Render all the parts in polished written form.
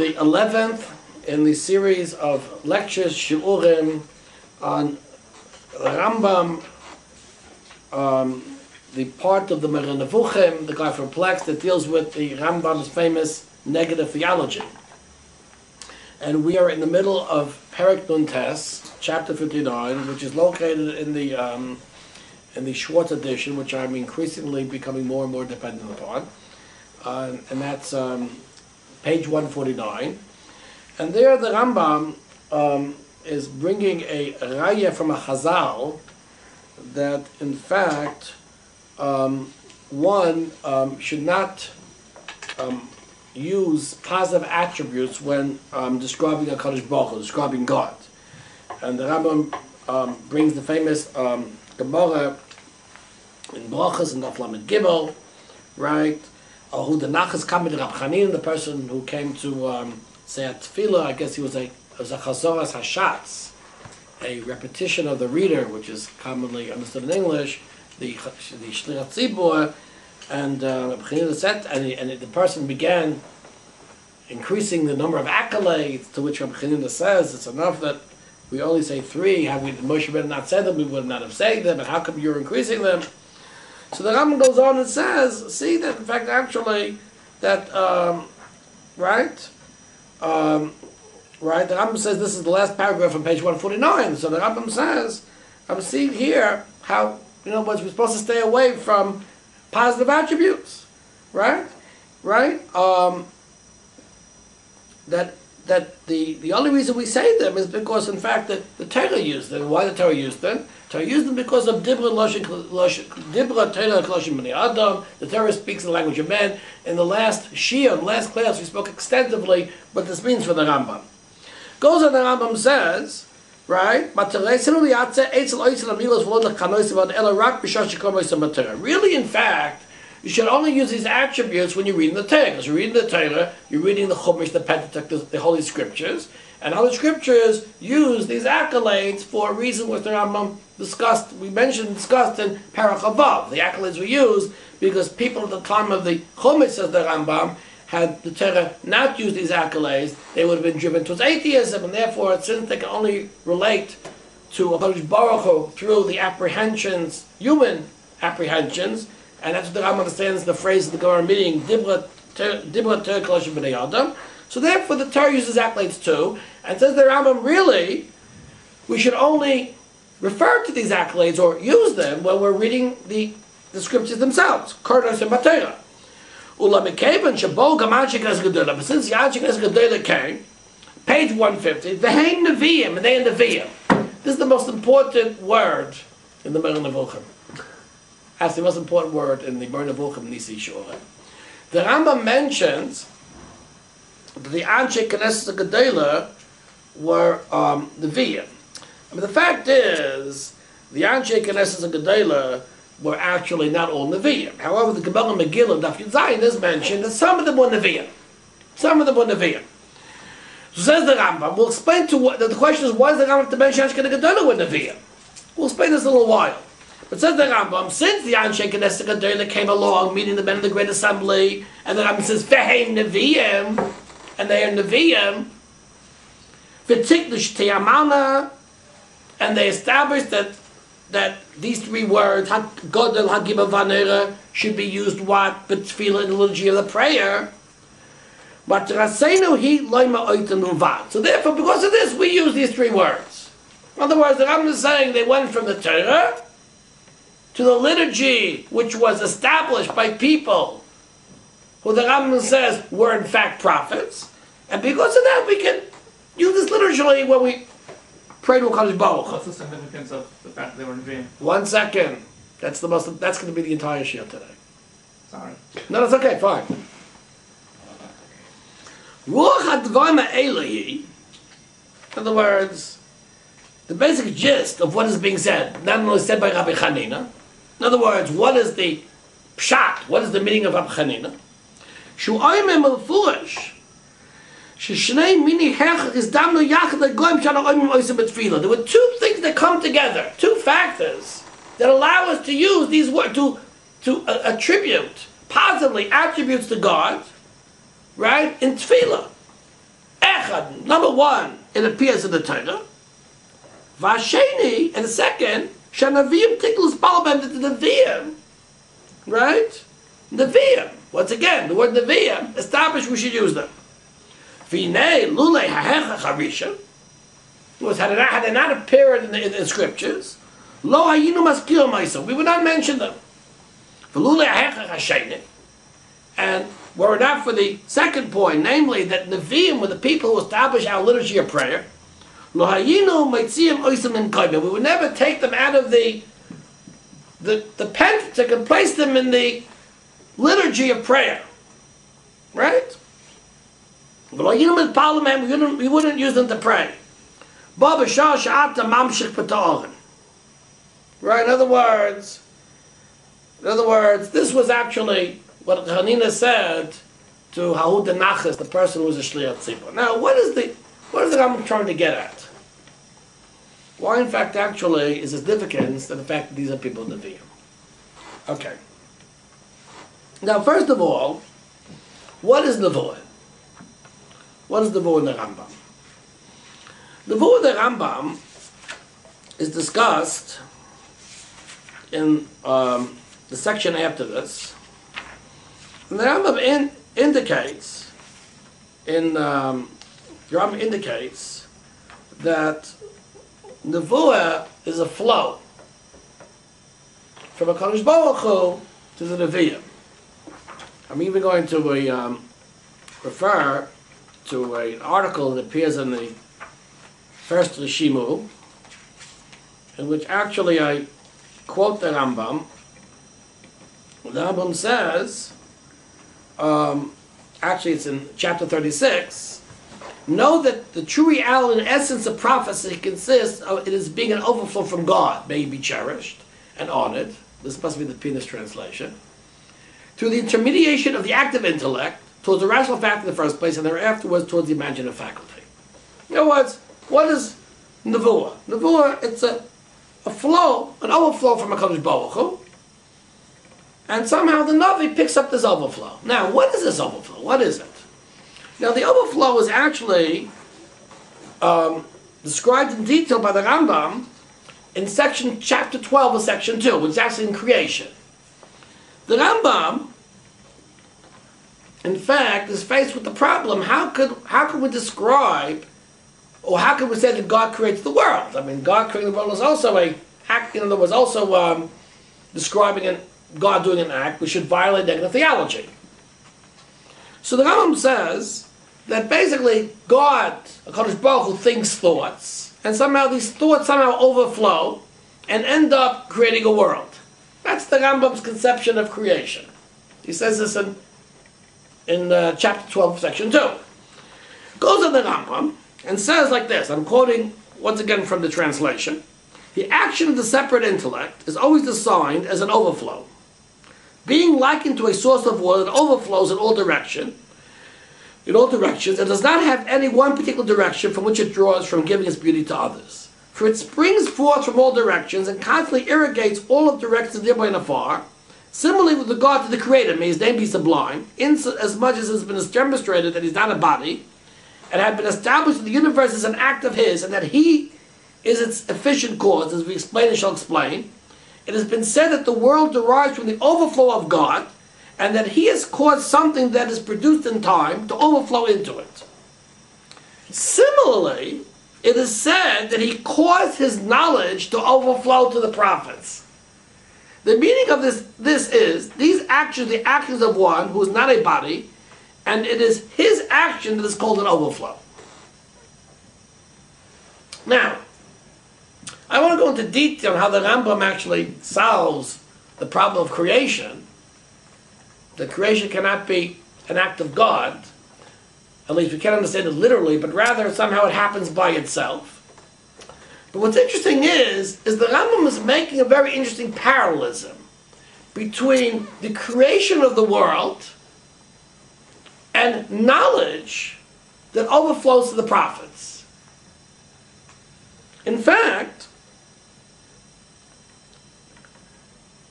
the 11th in the series of lectures, shiurim, on Rambam, the part of the Moreh Nevuchim, the guy from Plex, that deals with the Rambam's famous Negative Theology. And we are in the middle of Perek Nun Tes, chapter 59, which is located in the Schwartz edition, which I'm increasingly becoming more and more dependent upon. And that's page 149. And there the Rambam is bringing a raya from a Chazal that, in fact, one should not use positive attributes when describing a Kadosh Baruch Hu, describing God. And the Rambam brings the famous Gemara in Brachas and Daf Lamed Gimel, right? Who the Nachas Kamid Rab Chanin, the person who came to say a tefillah. I guess he was a chazoras hashatz, a repetition of the reader, which is commonly understood in English, the shlirat tzibur, and Rab Chanin said, and the person began increasing the number of accolades, to which Rab Chanin says, it's enough that we only say 3. Had we Moshe Rabbeinu not said them, we would not have said them, but how come you're increasing them? So the Rambam goes on and says, see that in fact actually that right, the Rambam says, this is the last paragraph on page 149. So the Rambam says, I'm seeing here how we're supposed to stay away from positive attributes, right? That the only reason we say them is because, in fact, that the Torah used them. Why the Torah used them? Torah used them because of Dibra Torah Kloshim B'nei Adam. The Torah speaks the language of men. In the last shiur, last class, we spoke extensively what this means for the Rambam. Goes on, the Rambam says, right? Really, in fact, you should only use these attributes when you're reading the Torah. Because you're reading the Torah, you're reading the Chumash, the Pentateuch, the Holy Scriptures, and Holy Scriptures use these accolades for a reason which the Rambam discussed in Perek Avav. The accolades were used because people at the time of the Chumash, says the Rambam, had the Torah not used these accolades, they would have been driven towards atheism, and therefore, since they can only relate to a Kadosh Baruch Hu through the apprehensions, human apprehensions, and that's what the Rambam understands the phrase of the Gemara meaning Dibra Torah Kloshim B'nei Adam. So therefore the Torah uses accolades too, and says the Rambam, really, we should only refer to these accolades or use them when we're reading the scriptures themselves. Kornos and Torah. But since the Anshe Knesset Gedolah came, page 150, V'hein Nevi'im, and they are Nevi'im. This is the most important word in the Moreh Nevuchim. That's the most important word in the Moreh Nevuchim Nisi Shiurim. The Rambam mentions that the Anshe Knesset Gedolah were Nevi'im. The fact is, the Anshe Knesset Gedolah were actually not all Nevi'im. However, the Gemara Megillah, Daf Yud Zayin, is mentioned that some of them were Nevi'im. So says the Rambam, we'll explain the question is, why does the Rambam have to mention Anshe Knesset Gedolah were Nevi'im? We'll explain this in a little while. But says the Rambam, since the Anshe Knesset Gedolah came along, meaning the men of the Great Assembly, and the Rambam says, V'hein Nevi'im, and they are Nevi'im, V'tikdush Teyamana, and they established that these 3 words, Godel, Hagibah, Vanera, should be used what? B'tefillah, in the liturgy of the prayer. But Rasenu he loima oitem uvad. So therefore, because of this, we use these 3 words. In other words, the Rambam is saying they went from the Torah to the liturgy, which was established by people who the Rambam says were in fact prophets, and because of that, we can use this liturgy when we pray to Kadosh Baruch Hu. What's the significance of the fact that they were Nevi'im? 1 second. That's going to be the entire shiur today. Sorry. No, that's okay. Fine. Ruach hadvarim ha'eloi. In other words, the basic gist of what is being said, not only said by Rabbi Chanina. In other words, what is the pshat? What is the meaning of Rabbi Chanina? Shu oimem al-furish. There were 2 things that come together, 2 factors that allow us to use these words, to attribute positively attributes to God, right, in tefillah. Echad. Number one, it appears in the Torah. Vasheni, and the second, Shanavim Tiklus Balabem, the Nevi'im, right? Nevi'im. Once again, the word Nevi'im established we should use them. Vinei Lulei Hahecha Charisha. Had they not appeared in the scriptures, Lo Hayinu Maskil Maisa, we would not mention them. V'Lulei Hahecha Hasheni. And were it not for the second point, namely that Nevi'im were the people who established our liturgy of prayer, Lo Hayinu Maitziim Oisam in Kaimim, we would never take them out of the Pentateuch and place them in the liturgy of prayer. Right? We wouldn't use them to pray. Right? In other words, this was actually what Hanina said to Hahud Nachas, the person who was a Shliach Tzibur. Now, what is the Rambam trying to get at? Why, in fact, actually, is the significance of the fact that these are people in the Nevi'im? Okay. Now, first of all, what is Nevuah? What is Nevuah in the Rambam? Nevuah in the Rambam is discussed in the section after this. And the Rambam indicates that Nevuah is a flow from a HaKadosh Baruch Hu to the Nevi'im. I'm even going to refer to an article that appears in the first Rishimu, in which actually I quote the Rambam. The Rambam says, actually it's in chapter 36, know that the true reality and essence of prophecy consists of it as being an overflow from God, may he be cherished and honored. This must be the Pinas translation. Through the intermediation of the active intellect towards the rational fact in the first place, and thereafter towards the imaginative faculty. In other words, what is Nevuah? Nevuah, it's a flow, an overflow from HaKadosh Baruch Hu, and somehow the Navi picks up this overflow. Now, what is this overflow? What is it? Now, the overflow is actually described in detail by the Rambam in chapter 12 of section 2, which is actually in creation. The Rambam, in fact, is faced with the problem: how could we describe, or how could we say that God creates the world? I mean, God creating the world is also describing God doing an act which should violate negative theology. So the Rambam says that basically God, HaKadosh Baruch Hu, thinks thoughts, and somehow these thoughts overflow and end up creating a world. That's the Rambam's conception of creation. He says this in chapter 12, section 2. Goes on the Rambam and says like this, I'm quoting once again from the translation: the action of the separate intellect is always defined as an overflow, being likened to a source of water that overflows in all directions, and does not have any one particular direction from which it draws from giving its beauty to others. For it springs forth from all directions and constantly irrigates all of directions nearby and afar. Similarly, with regard to the Creator, may His name be sublime, as much as it has been demonstrated that He's not a body, and had been established that the universe is an act of His, and that He is its efficient cause, as we explain and shall explain. It has been said that the world derives from the overflow of God, and that He has caused something that is produced in time to overflow into it. Similarly, it is said that He caused His knowledge to overflow to the prophets. The meaning of this is, these actions, the actions of one who is not a body, and it is his action that is called an overflow. Now, I want to go into detail on how the Rambam actually solves the problem of creation. That creation cannot be an act of God, at least we can't understand it literally, but rather somehow it happens by itself. But what's interesting is the Rambam is making a very interesting parallelism between the creation of the world and knowledge that overflows to the prophets. In fact,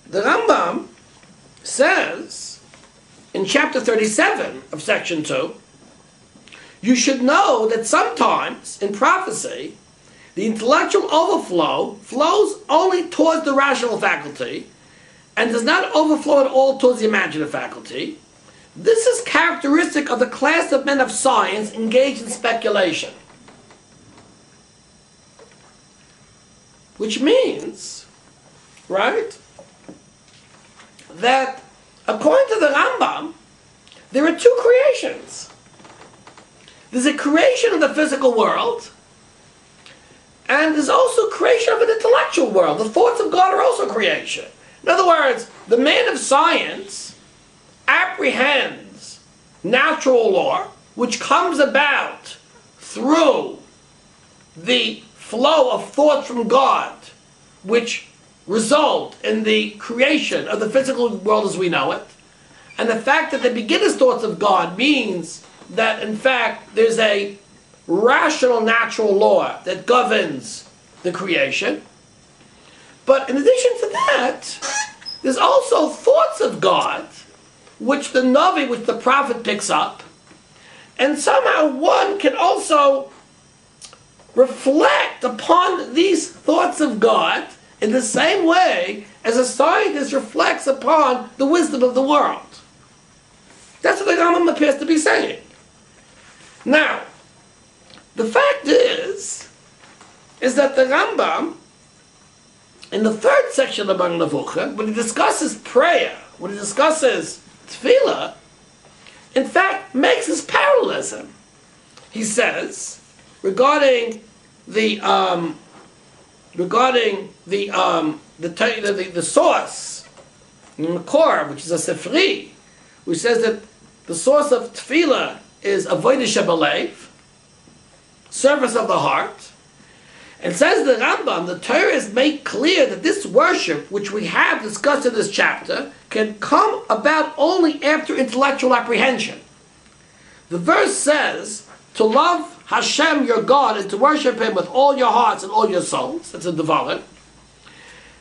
the Rambam says in chapter 37 of section 2, you should know that sometimes in prophecy, the intellectual overflow flows only towards the rational faculty and does not overflow at all towards the imaginative faculty. This is characteristic of the class of men of science engaged in speculation. Which means, right, that according to the Rambam, there are two creations. There's a creation of the physical world, and there's also creation of an intellectual world. The thoughts of God are also creation. In other words, the man of science apprehends natural law, which comes about through the flow of thoughts from God, which result in the creation of the physical world as we know it. And the fact that they begin as thoughts of God means that, in fact, there's a rational natural law that governs the creation. But in addition to that, there's also thoughts of God, which the Navi, which the prophet picks up, and somehow one can also reflect upon these thoughts of God in the same way as a scientist reflects upon the wisdom of the world. That's what the Rambam appears to be saying. Now, the fact is that the Rambam, in the third section of Moreh Nevuchim, when he discusses prayer, when he discusses tefillah, in fact, makes this parallelism. He says, regarding the source, the core, which is a sefri, which says that the source of tefillah is avodah shebalev, service of the heart. And says the Rambam, the Torah has made clear that this worship, which we have discussed in this chapter, can come about only after intellectual apprehension. The verse says, to love Hashem your God and to worship Him with all your hearts and all your souls. That's a Devarim.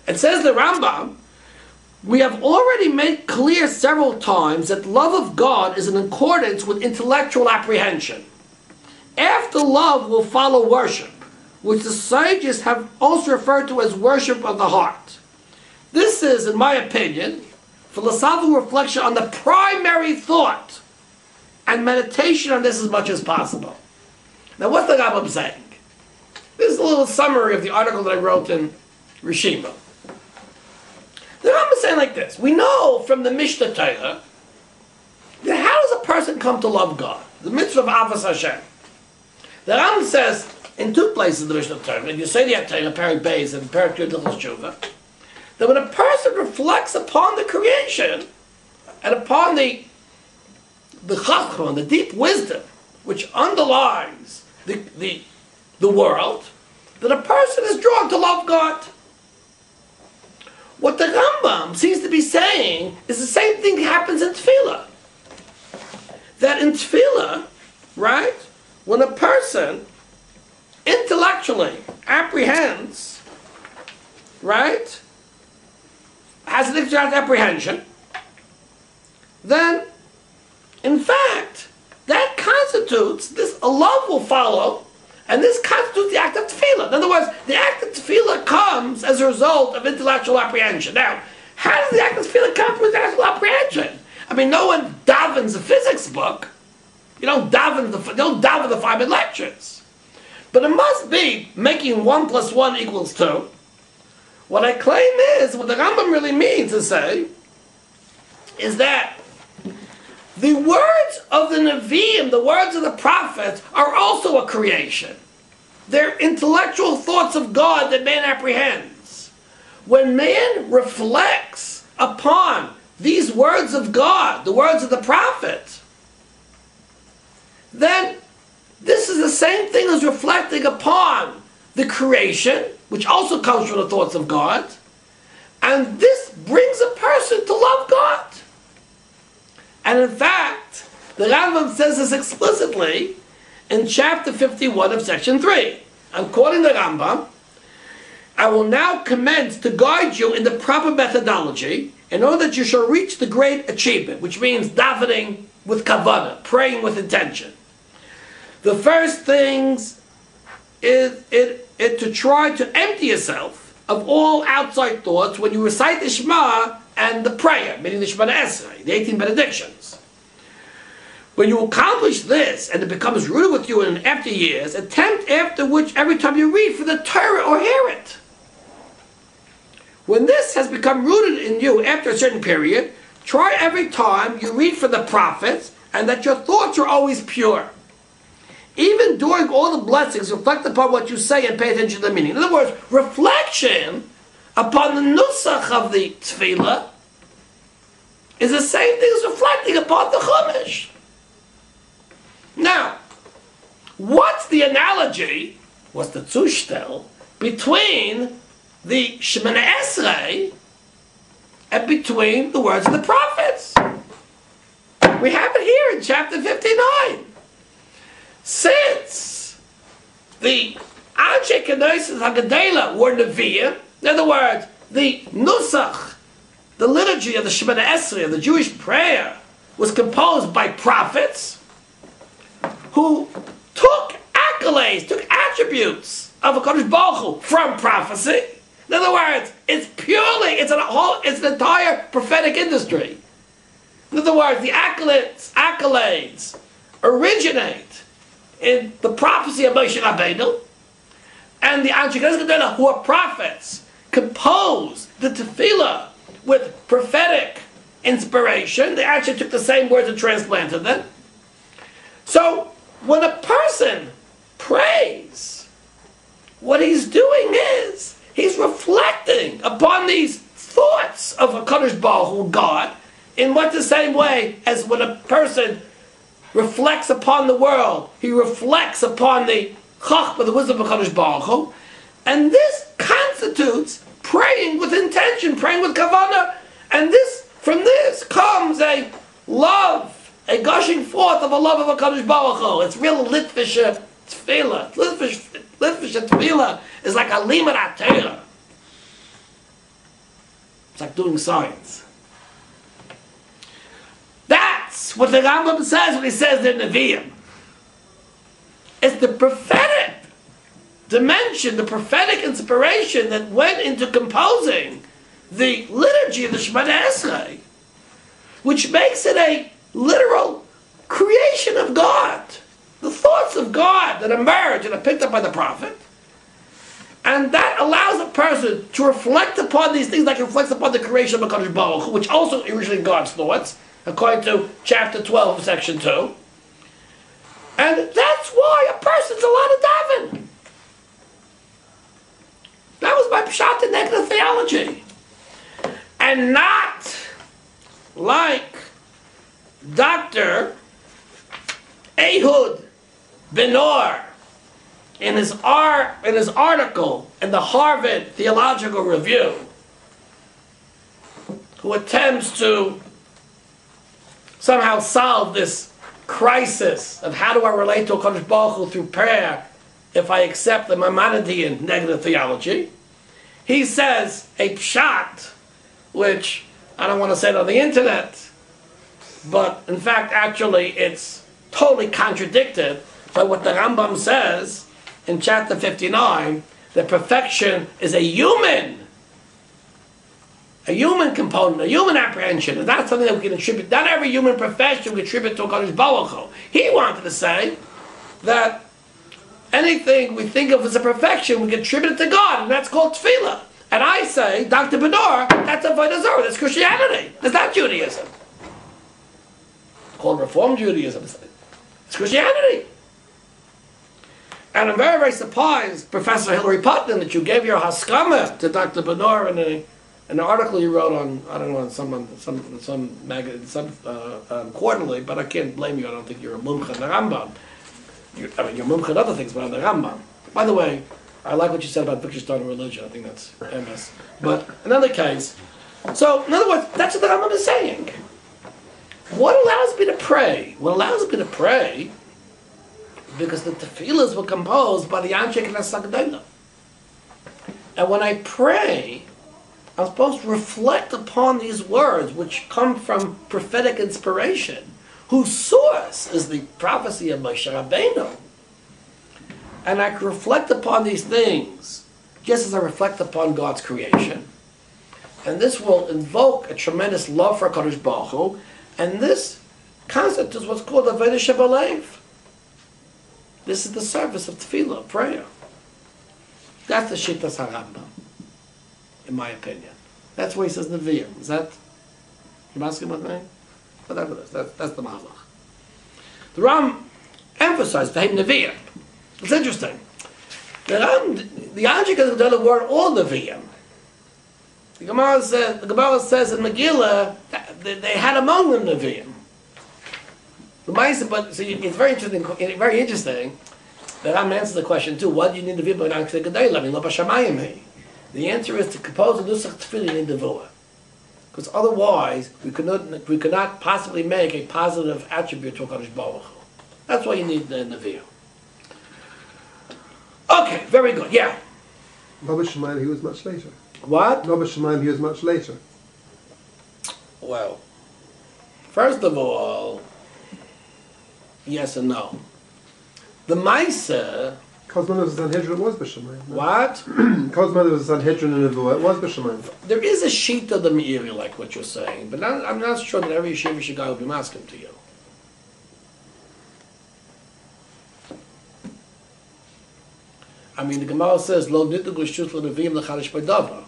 It says the Rambam, we have already made clear several times that love of God is in accordance with intellectual apprehension. After love will follow worship, which the sages have also referred to as worship of the heart. This is, in my opinion, philosophical reflection on the primary thought and meditation on this as much as possible. Now, what's the Rambam saying? This is a little summary of the article that I wrote in Rishima. The Rambam is saying like this. We know from the Mishnah Torah that how does a person come to love God? The mitzvah of Avos Hashem. The Rambam says in two places in the Mishnah Torah, and you say the Torah, Perek Beis and Perek Yud Hilchos Tshuva, that when a person reflects upon the creation and upon the chachma, the deep wisdom which underlies the world, that a person is drawn to love God. What the Rambam seems to be saying is the same thing happens in tefillah. That in tefillah, right, when a person intellectually apprehends, right, has an intellectual apprehension, then, in fact, that constitutes, this, a love will follow, and this constitutes the act of tefillah. In other words, the act of tefillah comes as a result of intellectual apprehension. Now, how does the act of tefillah come from intellectual apprehension? I mean, no one davens a physics book. You don't daven the Feynman lectures. But it must be making 1 + 1 = 2. What I claim is, what the Rambam really means to say, is that the words of the Nevi'im, the words of the prophets, are also a creation. They're intellectual thoughts of God that man apprehends. When man reflects upon these words of God, the words of the prophet, then this is the same thing as reflecting upon the creation, which also comes from the thoughts of God, and this brings a person to love God. And in fact, the Rambam says this explicitly in chapter 51 of section 3. I'm quoting the Rambam. I will now commence to guide you in the proper methodology in order that you shall reach the great achievement, which means davening with kavanah, praying with intention. The first things is to try to empty yourself of all outside thoughts when you recite the Shema and the prayer, meaning the Shemona Esrei, the 18 benedictions. When you accomplish this and it becomes rooted with you in after years, attempt after which every time you read for the Torah or hear it. When this has become rooted in you after a certain period, try every time you read for the prophets and that your thoughts are always pure. Even during all the blessings, reflect upon what you say and pay attention to the meaning. In other words, reflection upon the nusach of the tefillah is the same thing as reflecting upon the Chumash. Now, what's the analogy, what's the zushtel, between the Shemona Esrei and between the words of the prophets? We have it here in chapter 59. Since the Anshe Knesset HaGedela were Nevi'im, in other words, the Nusach, the liturgy of the Shemona Esrei, of the Jewish prayer, was composed by prophets who took accolades, took attributes of HaKadosh Baruch Hu from prophecy. In other words, it's an entire prophetic industry. In other words, the accolades originate in the prophecy of Moshe Rabbeinu, and the Anshe Knesset HaGedela, who are prophets, compose the tefillah with prophetic inspiration. They actually took the same words and transplanted them. So, when a person prays, what he's doing is, he's reflecting upon these thoughts of HaKadosh Baruch Hu, God, in much the same way as when a person reflects upon the world, he reflects upon the Chachma, the wisdom of HaKadosh Baruch Hu, and this constitutes praying with intention, praying with kavanah, and from this comes a love, a gushing forth of a love of HaKadosh Baruch Hu. It's real Litvisha tefillah. Litvisha tefillah is like a limud HaTorah. It's like doing science. That's what the Rambam says when he says they're Nevi'im. It's the prophetic dimension, the prophetic inspiration that went into composing the liturgy of the Shemona Esrei, which makes it a literal creation of God, the thoughts of God that emerge and are picked up by the prophet, and that allows a person to reflect upon these things like it reflects upon the creation of HaKadosh Baruch Hu, which also originally God's thoughts, according to chapter 12 of section 2. And that's why a person's allowed to daven. That was my pshat in Negative Theology. And not like Dr. Ehud Ben-Or in his article in the Harvard Theological Review, who attempts to somehow solve this crisis of how do I relate to HaKadosh Baruch Hu through prayer if I accept the Maimonidean Negative Theology. He says a pshat, which I don't want to say it on the internet, but in fact actually it's totally contradicted by what the Rambam says in chapter 59, that perfection is a human component, a human apprehension. And that's something that we can attribute. Not every human profession we attribute to HaKadosh Baruch Hu. He wanted to say that anything we think of as a perfection, we can attribute it to God, and that's called tefillah. And I say, Dr. Ben-Or, that's Avodah Zarah, that's Christianity. That's not Judaism. It's called Reform Judaism. It's Christianity. And I'm very, very surprised, Professor Hilary Putnam, that you gave your haskama to Dr. Ben-Or in an article you wrote on, I don't know, some magazine, quarterly, but I can't blame you. I don't think you're a mumcha in the Rambam. You're mumcha in other things, but on the Rambam. By the way, I like what you said about Wittgenstein and religion. I think that's MS. But in other case, so in other words, that's what the Rambam is saying. What allows me to pray? What allows me to pray, because the tefillahs were composed by the Anshe Knesset HaGedela. And when I pray, I'm supposed to reflect upon these words which come from prophetic inspiration, whose source is the prophecy of Moshe Rabbeinu. and I can reflect upon these things just as I reflect upon God's creation. And this will invoke a tremendous love for HaKadosh Baruch Hu, and this concept is what's called Avodah Shebalev. This is the service of tefillah, prayer. That's the Shittas HaRambam, in my opinion. That's where he says Nevi'im. Is that, you asking what name? Whatever it is, that's the Mahalach. The Ram emphasized the Nevi'im. It's interesting. The object of the word all Nevi'im. The Gemara says in Megillah that they had among them Nevi'im. But so it's very interesting. Very interesting. The Ram answers the question too. What do you need Nevi'im? The answer is to compose a nusach tefillah you need Nevuah, because otherwise we could not possibly make a positive attribute to HaKadosh Baruch Hu. That's why you need the Nevi'im. Okay, very good. Yeah. Rabbi Shemaim, he was much later. What? Rabbi Shemaim, he was much later. Well, first of all, yes and no. The Maisa. Kozman of the Sanhedrin was B'Shemayim. What? Kozman of the Sanhedrin and Nevuah, it was B'Shemayim. There is a sheet of the Meiri, like what you're saying, but I'm not sure that every yeshiva guy will be masking to you. I mean, the Gemara says, "Lo nitu g'shut l'neviim l'chadish b'dava."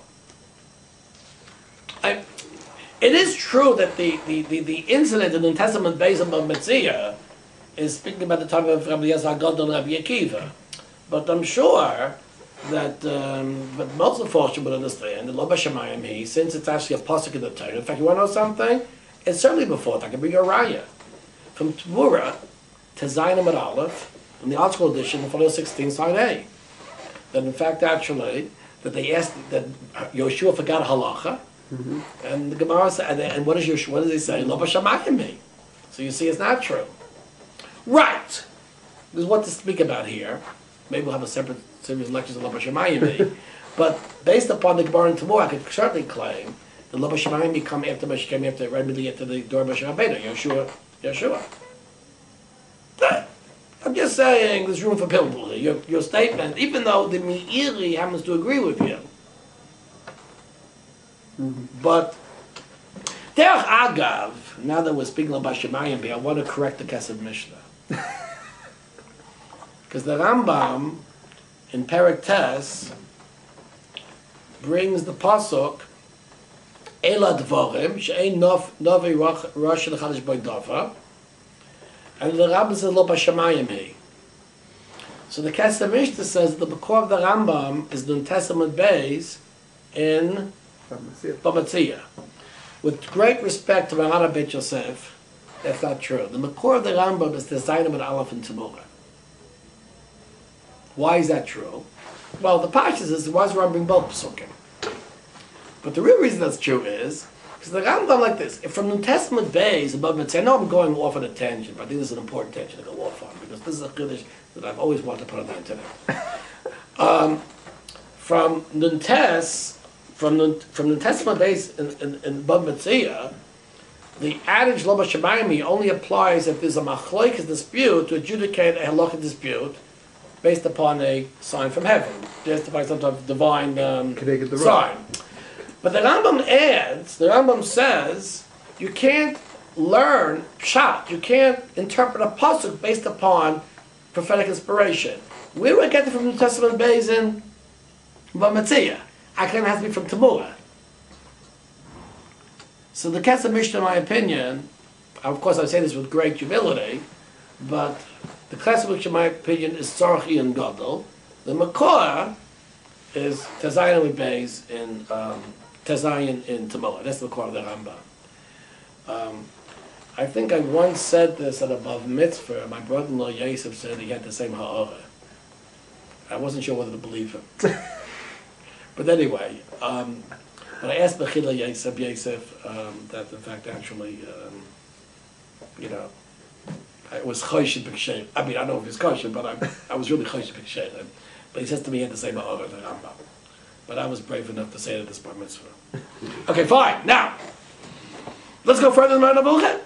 It is true that the incident in the New Testament based on Metzia is speaking about the time of Rabbi Eliezer Gadol and Rabbi Akiva. But I'm sure that, but most of the Forscher would understand that Lo B'Shemayim since it's actually a pasuk in the Torah. In fact, you want to know something? It's certainly before it. I can bring you a raya. From Tmura to Zayin Amud Aleph, in the Art School edition, the follow 16, side A. That in fact, actually, that they asked that Yoshua forgot halacha, and the Gemara said, and what does Yoshua? What does he say? Lo B'Shemayim. So you see, it's not true. Right. There's what to speak about here. Maybe we'll have a separate series of lectures on Lo B'Shemayim. But based upon the Gemara and Tamur, I could certainly claim that Lo B'Shemayim came after immediately after the door of Moshe Rabbeinu, Yeshua. I'm just saying there's room for people here. Your statement, even though the Meiri happens to agree with you. But Derech Agav, now that we're speaking about Shemayim, I want to correct the Kesed Mishnah. Because the Rambam in Perek Tes brings the pasuk Ela Dvorim She'ein Novi Rosh L'Chadish B'Davar, and the Rambam says Lo B'Shemayim Hi. So the Kesed Mishnah says the Bekor of the Rambam is the New Testament base in B'Metzia. With great respect to Ramana Beit Yosef, that's not true. The Makor of the Rambam is the Zayin Amud Aleph and Tamura. Why is that true? Well, the Pashas is why is the Rambam bring both Pesukim? But the real reason that's true is because the Rambam like this. If from New Testament base above Mitzvah, I know I'm going off on a tangent, but I think this is an important tangent to go off on because this is a chiddush that I've always wanted to put on the internet. From New Testament base in Bab Metzia, the adage Lo B'Shemayim only applies if there's a machlokes dispute to adjudicate a halachic dispute based upon a sign from heaven, just by some type of divine sign. But the Rambam adds, the Rambam says, you can't learn pshat, you can't interpret a pasuk based upon prophetic inspiration. Where do I get it from New Testament base in Bab Metzia? It has to be from Tamura. So the Kesed Mishnah, in my opinion, of course I say this with great humility, but the Kesed Mishnah, in my opinion, is Tzarchi and Gadol. The Makor is Tezayin with Beis in Tezayin in Tamura. That's the Makor of the Rambam. I think I once said this at a Bav Mitzvah. My brother-in-law Yosef said he had the same ha'ara. I wasn't sure whether to believe him. But anyway, but I asked Bechila Yosef that in fact actually, I was chosheh b'ksheir. I mean, I don't know if it's kosher, but I was really chosheh b'ksheir. But he says to me he had the same ha'ara as the Rambam. But I was brave enough to say it at this bar mitzvah. Okay, fine. Now, let's go further in Moreh Nevuchim.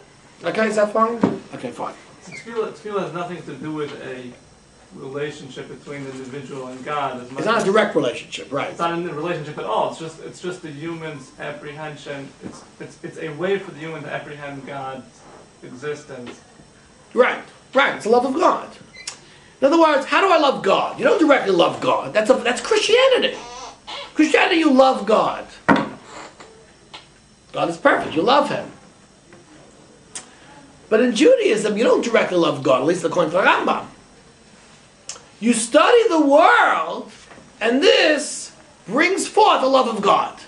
Okay, is that fine? Okay, fine. Tefillah has nothing to do with a relationship between the individual and God as much. It's not a direct relationship, right? It's not a relationship at all. It's just the human's apprehension. It's a way for the human to apprehend God's existence. Right. It's the love of God. In other words, how do I love God? You don't directly love God. That's Christianity. Christianity, you love God. God is perfect. You love Him. But in Judaism, you don't directly love God, at least according to the Rambam. You study the world, and this brings forth the love of God.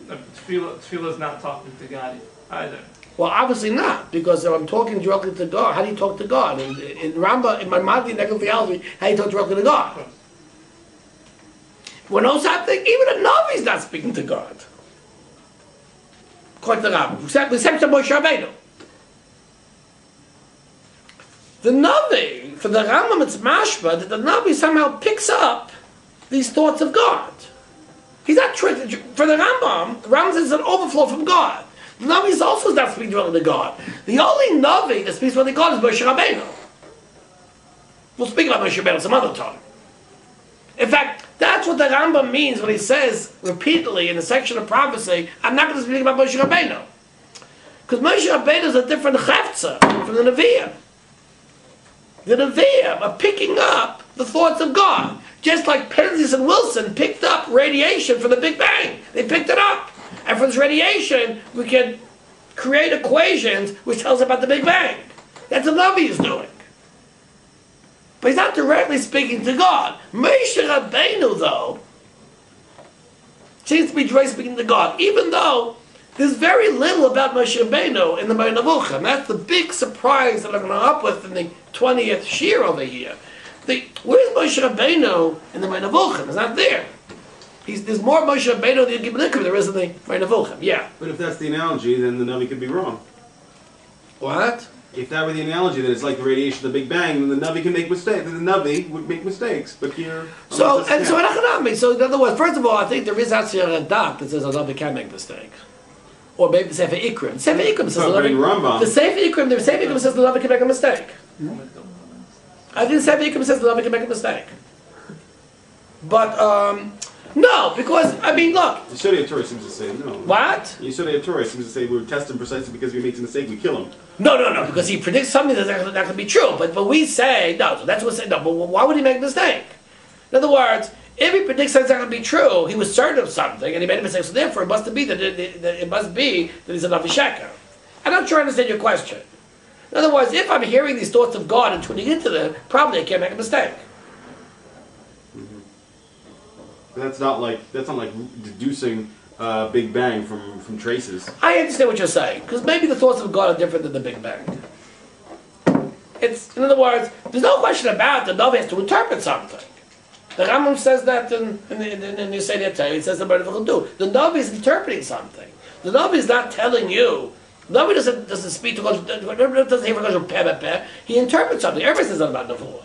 Tefillah is not talking to God either. Well, obviously not, because if I'm talking directly to God, how do you talk to God? In Rambam, in Maimonides, Negative Theology, how do you talk directly to God? When also something, even a Navi is not speaking to God. According to the Rambam, except to Moshe Rabbeinu. The Navi, for the Rambam, it's mashma that the Navi somehow picks up these thoughts of God. He's not for the Rambam says it's an overflow from God. The Navi is also not speaking directly to God. The only Navi that speaks directly to God is Moshe Rabbeinu. We'll speak about Moshe Rabbeinu some other time. In fact, that's what the Rambam means when he says repeatedly in the section of prophecy, I'm not going to speak about Moshe Rabbeinu. Because Moshe Rabbeinu is a different chefza from the Nevi'im. The Nevi'im are picking up the thoughts of God. Just like Penzias and Wilson picked up radiation from the Big Bang. They picked it up. And from this radiation, we can create equations which tell us about the Big Bang. That's what Navi is doing. But he's not directly speaking to God. Moshe Rabbeinu, though, seems to be directly speaking to God, even though there's very little about Moshe Rabbeinu in the Moreh Nevuchim. That's the big surprise that I'm going to up with in the 20th shiur over here. Where's Moshe Rabbeinu in the Moreh Nevuchim? It's not there. There's more Moshe Rabbeinu in the Yud Gimel there is in the Moreh Nevuchim. Yeah. But if that's the analogy, then the Navi could be wrong. What? If that were the analogy, that it's like the radiation of the Big Bang, then the Navi can make mistakes. Then the Navi would make mistakes. But here, so in other words, first of all, I think there is actually a Radak that says a Navi can make mistakes. Or maybe the Sefer Ikrim. Sefer Ikrim says the Sefer Ikrim says the Navi can make a mistake. I think the Sefer Ikrim says the Navi can make a mistake. But no, because look. The Yesodei Torah seems to say no. What? The Yesodei Torah seems to say we're testing precisely because if he makes a mistake, we kill him. No, because he predicts something that's not going to be true. But we say no. So that's what we say. No, but why would he make a mistake? In other words, if he predicts something's not going to be true, he was certain of something and he made a mistake. So therefore, it must be that he's a Navi Sheker. I'm not sure I understand your question. In other words, if I'm hearing these thoughts of God and tuning into them, probably I can't make a mistake. That's not like deducing Big Bang from traces. I understand what you're saying, because maybe the thoughts of God are different than the Big Bang. In other words, there's no question about the Navi has to interpret something. The Rambam says that in Yesodei Torah. He says the Moreh Nevuchim do. The Navi is interpreting something. The Navi is not telling you. The Navi doesn't speak to God. Doesn't hear from God. He interprets something. Everybody says that about Nevuah.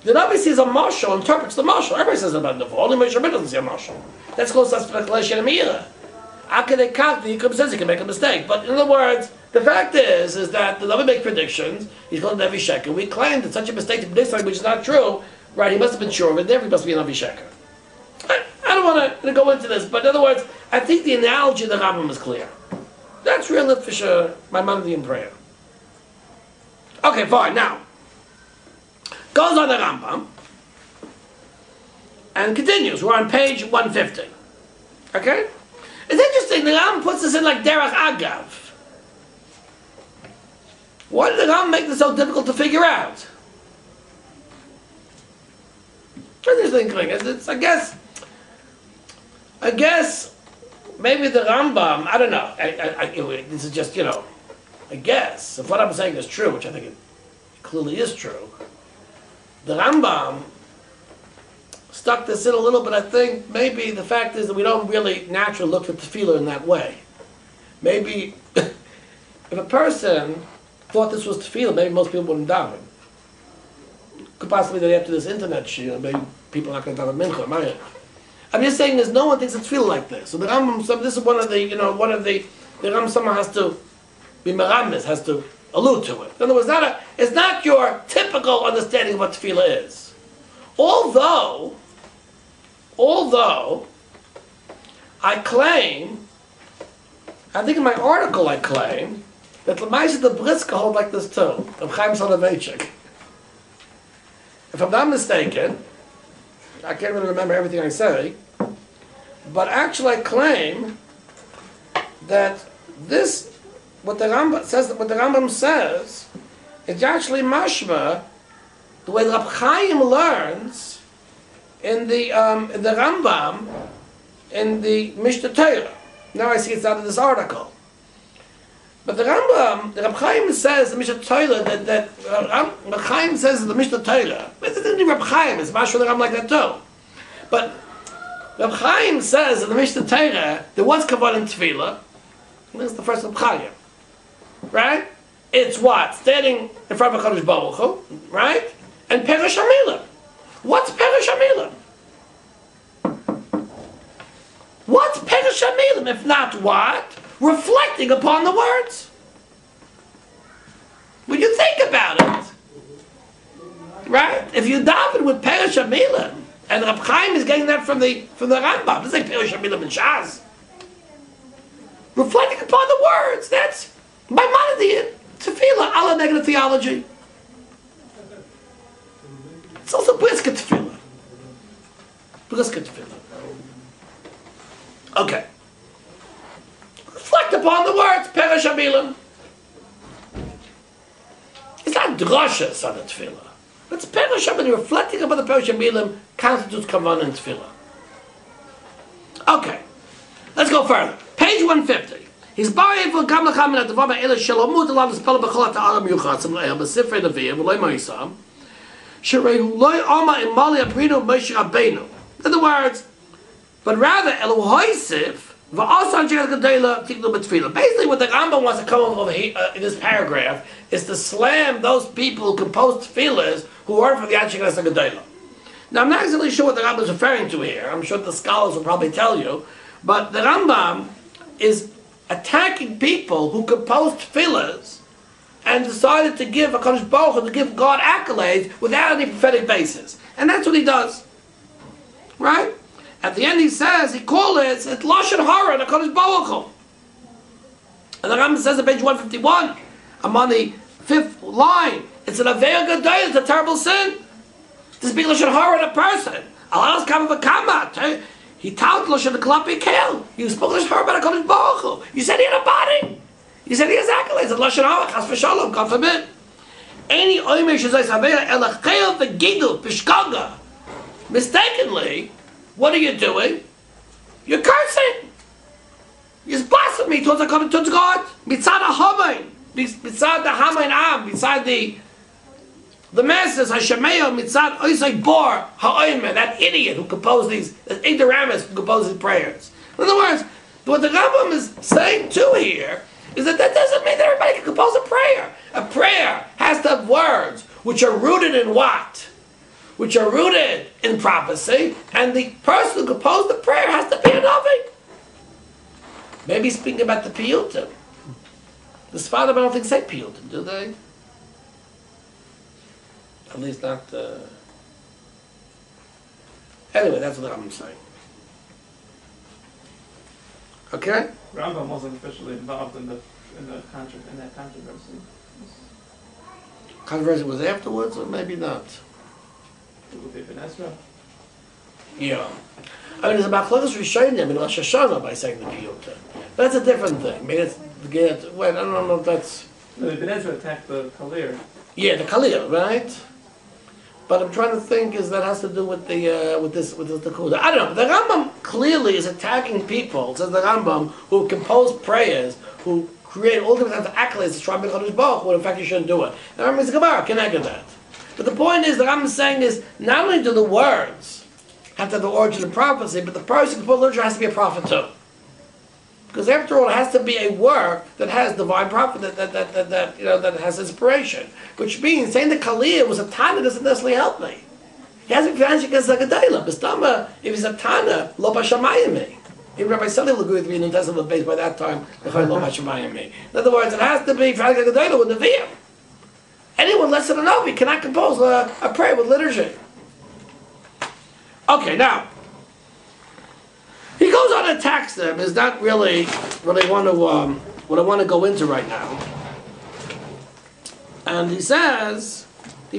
The Navi sees a mashal, interprets the mashal. Everybody says that about Nevuah. Only Moshe Rabbeinu doesn't see a mashal. That's close to speculation and meira. Akadei Kach, the Yikrim says he can make a mistake. But in other words, the fact is that the Navi makes predictions. He's called Navi Sheker. We claim that such a mistake to predict something which is not true. Right? He must have been sure of it. Therefore, he must be a Navi Sheker. I don't want to go into this, but in other words, I think the analogy of the Rambam is clear. That's real for sure. My Monday in prayer. Okay, fine. Now goes on the Rambam and continues. We're on page 150. Okay? It's interesting, the Rambam puts this in like Derech Agav. Why did the Rambam make this so difficult to figure out? It's interesting. I guess maybe the Rambam, I don't know. This is just, I guess. If what I'm saying is true, which I think it clearly is true, the Rambam stuck this in a little bit. I think maybe the fact is that we don't really naturally look at tefillah in that way. Maybe if a person thought this was tefillah, maybe most people wouldn't daven. Could possibly that after this internet shiur, maybe people are not going to daven mincha. I'm just saying, no one thinks it's tefillah like this. So the Rambam, this is one of the Rambam somehow has to be meramis, has to allude to it. In other words, it's not your typical understanding of what tefillah is. Although I claim, I think in my article I claim, that Lamaisa the Briska hold like this too, of Chaim Soloveitchik. If I'm not mistaken, I can't really remember everything I say, but actually I claim that this, what the Rambam says, it's actually mashma, the way Rab Chaim learns in the Rambam, in the Mishnah Torah. Now I see it's out of this article. But the Rambam, the Rab Chaim says, the Mishnah Torah, that Rab Chaim says in the Mishnah Torah, it's not Rab Chaim, it's mashma the Rambam like that too. But Rab Chaim says in the Mishnah Torah, there was kavanah in tefillah, and this is the first Rab Chaim. Right? It's what? Standing in front of HaKadosh Baruch Hu, right? And Perush HaMilah. What's Perush HaMilah? What's Perush HaMilah if not what? Reflecting upon the words. When you think about it, right? If you daven with Perush HaMilah, and Rab Chaim is getting that from the Rambam, this is like Perush HaMilah in Shas. Reflecting upon the words, that's Maimonidean tefillah, ala negative theology. It's also brisket tefillah. Brisket tefillah. Okay. Reflect upon the words, Perush HaMilah. It's not drashas on the tefillah. It's Perush HaMilah. Reflecting upon the Perush HaMilah constitutes kavanah in tefillah. Okay. Let's go further. Page 150. He's buried for Gam Lacham at the Vama Ela Shalomut Alav Spell Bechol Ta'aram Yuchatzim Le'el B'Sifrei Nevi'im V'Loi Ma'isam Sherehu Loi Oma Imali Abrinu Moshe Rabbeinu. In other words, but rather Elu Hoisif V'Asan Shekaz Gedela Tiknu B'Tfilah. Basically, what the Rambam wants to come over here in this paragraph is to slam those people who compose tefillahs who are from the Yad Shekaz Gedela. Now, I'm not exactly sure what the Rambam is referring to here. I'm sure the scholars will probably tell you, but the Rambam is attacking people who composed tefillahs and decided to give HaKadosh Baruch Hu, to give God accolades without any prophetic basis. And that's what he does. Right? At the end he says, he calls it Lashon Hara, the HaKadosh Baruch Hu. And the Rambam says on page 151, I'm on the 5th line, it's an Aveya Gadol, it's a terrible sin. To speak Lashon Hara in a person. Allah's Kama V'Kama. He taught Lashon Klapi Kel. You spoke Lashon Hara about HaKadosh Baruch Hu. You said he had a body. You said he has accolades. Lashon Hara, Chas V'Shalom, God forbid. Any Oimer Shezay Saveya Elachel V'Gidul Pishkaga. Mistakenly, what are you doing? You're cursing. You're blasphemy towards God. Mitzad HaHamain. Mitzad the Hamain Am. Mitzad the masses, Hashemeyo Mitzad Oisai Bor Ha'oimer, that idiot who composed these, that ignoramus who composed these prayers. In other words, what the Rambam is saying too here is that doesn't mean that everybody can compose a prayer. A prayer has to have words which are rooted in what? Which are rooted in prophecy, and the person who composed the prayer has to be a Navi. Maybe speaking about the Piyutim. The Sfadim, I don't think say Piyutim, do they? At least not. Anyway, that's what I'm saying. Okay. Rambam wasn't officially involved in that controversy. Controversy was afterwards, or maybe not. With Ibn Ezra. Yeah. I mean, it's about Chodesh Rishonim in Rosh Hashanah by saying the Piyuta. That's a different thing. I mean, wait, I don't know if that's. No, Ibn Ezra attacked the Kalir. Yeah, the Kalir, right? But I'm trying to think, is that has to do with the with this Nakuda? I don't know. The Rambam clearly is attacking people, says the Rambam, who compose prayers, who create all different kinds of accolades to try and make HaKadosh Baruch Hu, when in fact you shouldn't do it. The Rambam is a Gemara, connected that. But the point is, the Rambam is saying is, not only do the words have to have the origin of prophecy, but the person who composed literature has to be a prophet too. Because after all, it has to be a work that has divine prophet, that has inspiration. Which means saying the Kaliyah was a Tana doesn't necessarily help me. He has to be financial against the Gedela. B'stama, if he's a Tana, lo b'shamayim me. Even Rabbi Sali will agree with me in the Testament base by that time. In other words, it has to be Frag Gedolah with Nevi'im. Anyone less than a Navi cannot compose a prayer with liturgy. Okay, now he goes on and attacks them. Is not really what I want to go into right now. And he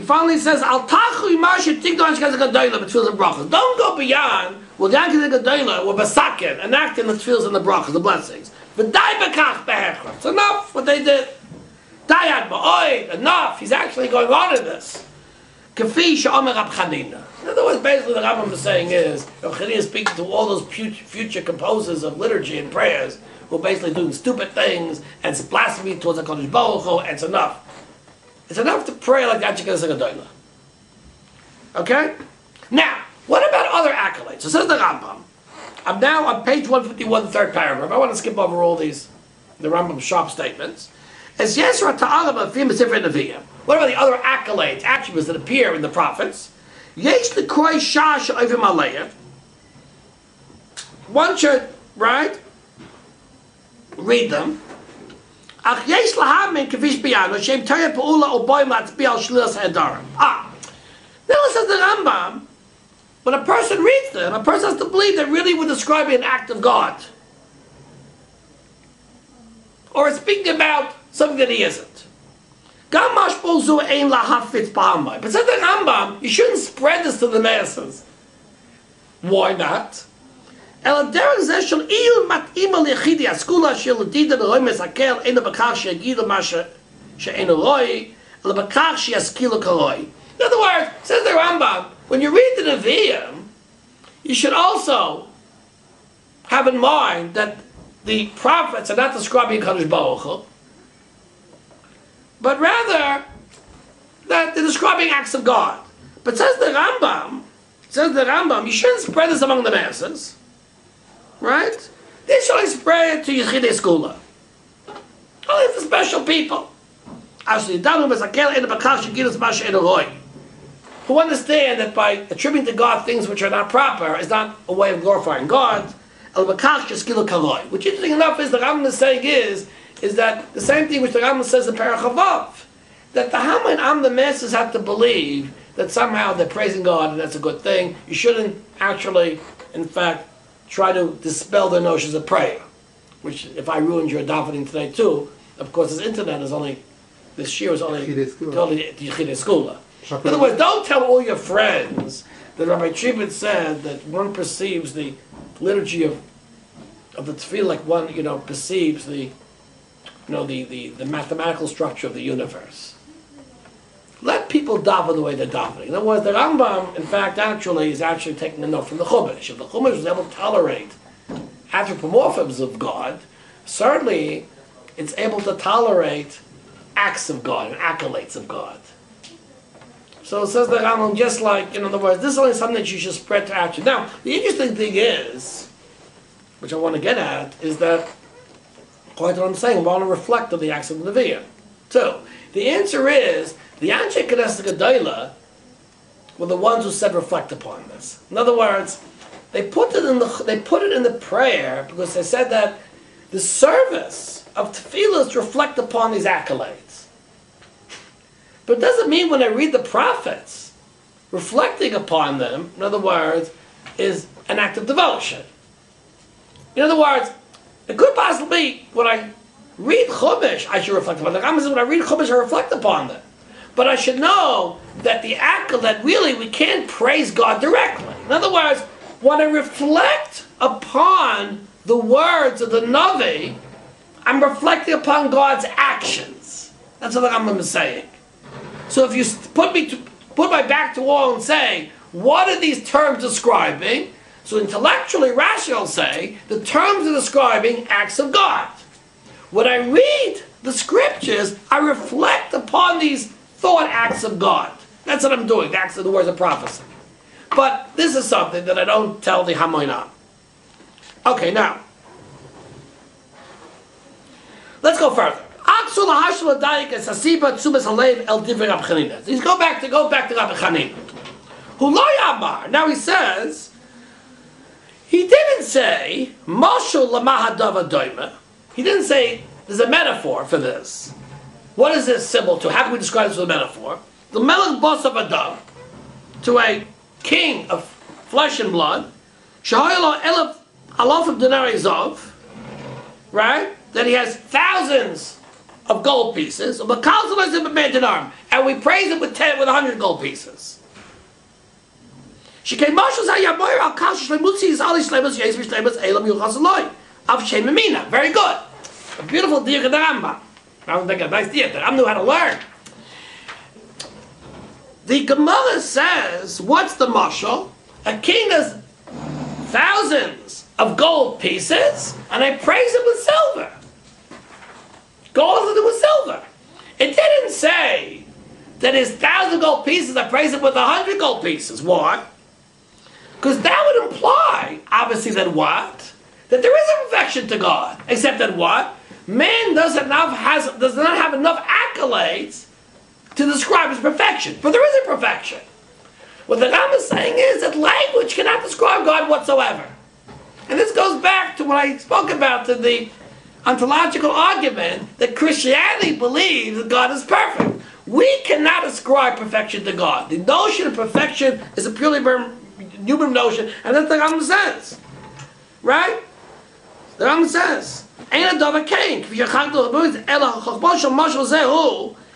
finally says, Al tachu imash tigdon shkaz gedolah b'tfilas and brachas. Don't go beyond well yankez gedolah or basaken, enacting the tfilas and the brachas, the blessings. V'dai bekach behechra. It's enough what they did. Dayad ba'oid. Enough. He's actually going on in this. Kafi she'omer Rab Chanina. In other words, basically, the Rambam is saying is, Rab Chanina is speaking to all those future composers of liturgy and prayers who are basically doing stupid things and it's blasphemy towards the Kodesh Baruch Hu, and it's enough. It's enough to pray like that. Okay? Now, what about other accolades? So says the Rambam. I'm now on page 151, third paragraph. I want to skip over all these, the Rambam's sharp statements. As Yesra Ta'alam of Fim Sefer Nevi'im. What about the other accolades, attributes that appear in the prophets? Yesh the Koi Shash Ovim Aleya. One should, right, read them. Ach yesh lahamin kavish biyano shem toya peula oboy matzbi al shlilas hadarim. Then it says the Rambam, when a person reads them, a person has to believe that really we're describing an act of God. Or it's speaking about something that he isn't. But says the Rambam, you shouldn't spread this to the masses. Why not? Because in other words, says the Rambam, when you read the Nevi'im, you should also have in mind that the prophets are not describing Kadosh Baruch Hu, but rather that they're describing acts of God. But says the Rambam, you shouldn't spread this among the masses, right? They should only spread it to Yechidei Skula, only for special people. Who understand that by attributing to God things which are not proper is not a way of glorifying God. Which, interesting enough, is the Rambam is saying is that the same thing which the Rambam says in Perach Havav, that the Haman Am, the masses have to believe that somehow they're praising God and that's a good thing. You shouldn't actually, in fact, try to dispel their notions of prayer. Which, if I ruined your davening today too, of course, this internet is only, this shiur is only totally Yechidei Skula. In other words, don't tell all your friends that Rabbi Triebitz said that one perceives the liturgy of the tefillah like one, perceives the mathematical structure of the universe. Let people daven the way they're davening. In other words, the Rambam, in fact, is actually taking a note from the Chumash. If the Chumash was able to tolerate anthropomorphisms of God, certainly it's able to tolerate acts of God and accolades of God. So it says the Rambam, just like, in other words, this is only something that you should spread to action. Now, the interesting thing is, which I want to get at, is that, quite what I'm saying, we want to reflect on the acts of the Nevi'im. So, the answer is, the Anshe Knesset Gedolah were the ones who said reflect upon this. In other words, they put it in the prayer because they said that the service of tefillah is to reflect upon these accolades. But it doesn't mean when I read the prophets, reflecting upon them, in other words, is an act of devotion. In other words, it could possibly be when I read Chumash, I should reflect upon them. The Rambam says when I read Chumash, I reflect upon them. But I should know that the that really we can't praise God directly. In other words, when I reflect upon the words of the Navi, I'm reflecting upon God's actions. That's what the Rambam is saying. So if you put my back to the wall and say, what are these terms describing? So intellectually, Rashi will say, the terms are describing acts of God. When I read the scriptures, I reflect upon these thought acts of God. That's what I'm doing, the acts of the words of prophecy. But this is something that I don't tell the Hamoinam. Okay, now, let's go further. He's go back to Rabbi Chanina. Now he says, He didn't say, Mashal Lamahadava Doima. He didn't say, there's a metaphor for this. What is this symbol to? How can we describe this with a metaphor? The Melech Boss of a dove, to a king of flesh and blood, Shahayla Elef Alaf of Denari Zov, right? That he has thousands of gold pieces, and we praise him with 100 gold pieces. Very good. A beautiful diak of the Rambam. I don't think a nice diak. The Rambam knew how to learn. The Gemara says, what's the mashal? A king has thousands of gold pieces, and I praise him with silver. Gold has to do with silver. It didn't say that his 1,000 gold pieces, I praise him with 100 gold pieces. Why? Because that would imply, obviously, that what? That there is a perfection to God. Except that what? Man does not have enough accolades to describe his perfection. But there is a perfection. What the Rambam is saying is that language cannot describe God whatsoever. And this goes back to what I spoke about, to the ontological argument that Christianity believes that God is perfect. We cannot ascribe perfection to God. The notion of perfection is a purely human notion, and that's what the Rambam says. Right? The Rambam says, Ein Adava Kain,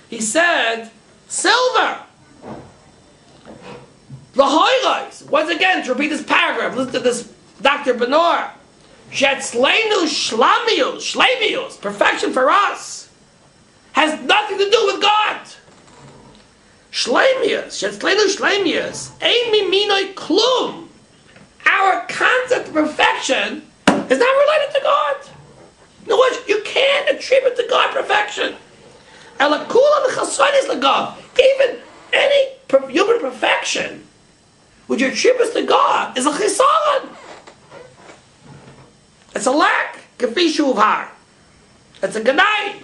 he said, silver. The highlights. Once again, to repeat this paragraph, listen to this Dr. Benor. Shetzleinu Shlamius, perfection for us, has nothing to do with God. Shlemius, Shetzleinu Shlemius, Ein Miminoi Klum. Our concept of perfection is not related to God. In other words, you can't attribute to God perfection. Even any human perfection which you attribute to God is a chisaron. It's a lack. Kafishuvhar. It's a ganai.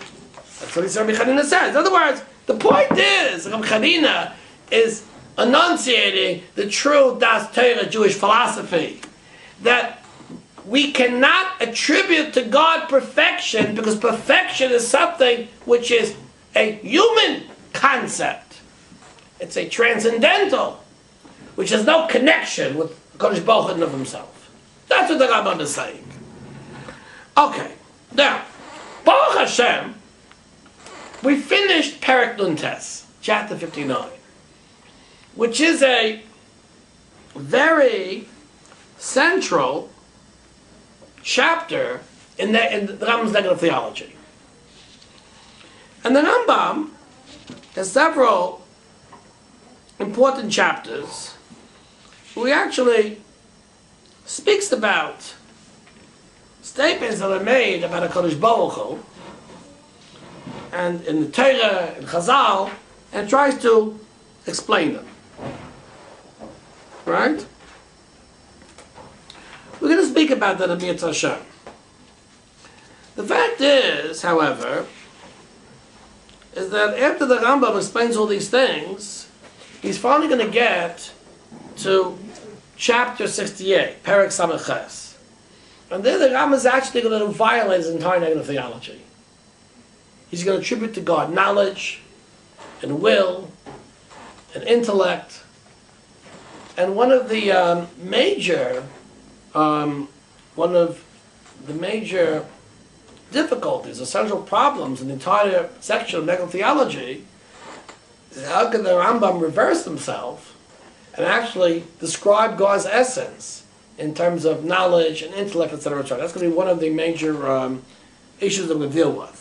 That's what Rabbi Chanina says. In other words, the point is, Rabbi Chanina is enunciating the true Das Torah Jewish philosophy, that we cannot attribute to God perfection because perfection is something which is a human concept. It's a transcendental, which has no connection with Kodesh Baruch Hu of himself. That's what the Rambam is saying. Okay, now, Baruch Hashem, we finished Perek Nuntes, chapter 59, which is a very central chapter in the Rambam's Negative Theology. And the Rambam has several important chapters where he actually speaks about statements that are made about a Kodesh Baruch Hu, and in the Torah, in Chazal, and tries to explain them. Right? We're going to speak about that in Mitzvah Hashem. The fact is, however, is that after the Rambam explains all these things, he's finally going to get to chapter 68, Perek Samech Ches. And there the Rambam is actually going to violate his entire negative theology. He's going to attribute to God knowledge, and will, and intellect. And one of the major difficulties, essential problems in the entire section of negative theology is how can the Rambam reverse himself and actually describe God's essence in terms of knowledge and intellect, etc., etc. That's going to be one of the major issues that we'll deal with.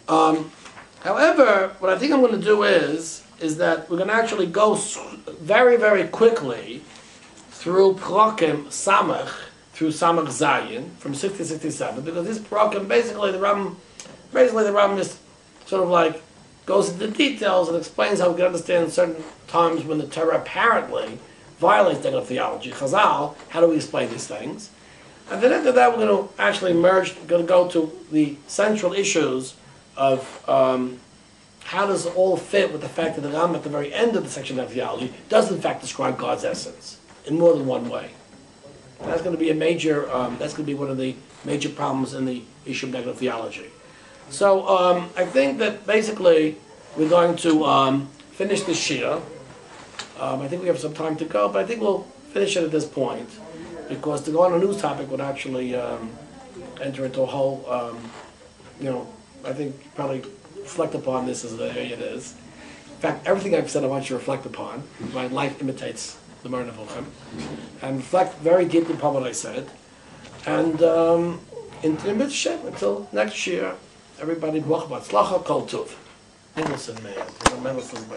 However, what I think I'm going to do is that we're going to actually go very, very quickly through Prakim Samach, through Samach Zayin, from 60 to 67, because this Prakim, basically the Rambam just sort of like goes into details and explains how we can understand certain times when the Torah apparently violates negative theology. Chazal, how do we explain these things? And then after that, we're going to actually merge, going to go to the central issues of how does it all fit with the fact that the Rambam at the very end of the section of theology does in fact describe God's essence in more than one way. That's going to be a major. That's going to be one of the major problems in the issue of negative theology. So I think that basically we're going to finish this shiur. I think we have some time to go, but I think we'll finish it at this point, because to go on a news topic would actually enter into a whole, I think probably reflect upon this as the area it is. In fact, everything I've said I want you to reflect upon. My life imitates the Moreh Nevuchim, and reflect very deeply upon what I said. And until next year, everybody, Baruch Batzlacha, Kol Tuv. Mendelssohn, man. Mendelssohn's my